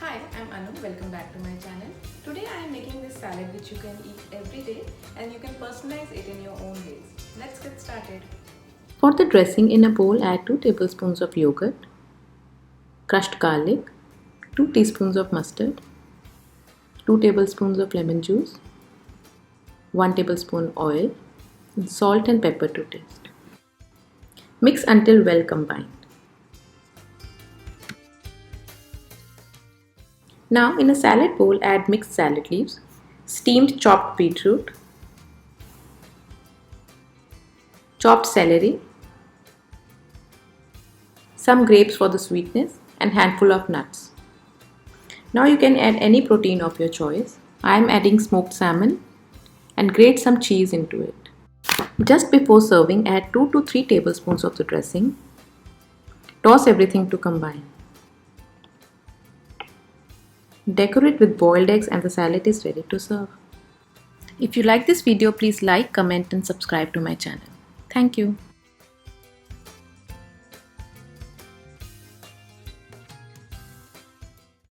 Hi, I'm Anu. Welcome back to my channel. Today I am making this salad which you can eat every day and you can personalize it in your own ways. Let's get started. For the dressing, in a bowl add 2 tablespoons of yogurt, crushed garlic, 2 teaspoons of mustard, 2 tablespoons of lemon juice, 1 tablespoon oil, and salt and pepper to taste. Mix until well combined. Now in a salad bowl add mixed salad leaves, steamed chopped beetroot, chopped celery, some grapes for the sweetness, and handful of nuts. Now you can add any protein of your choice. I am adding smoked salmon and grate some cheese into it. Just before serving, add 2 to 3 tablespoons of the dressing. Toss everything to combine. Decorate with boiled eggs and the salad is ready to serve. If you like this video, please like, comment and subscribe to my channel. Thank you.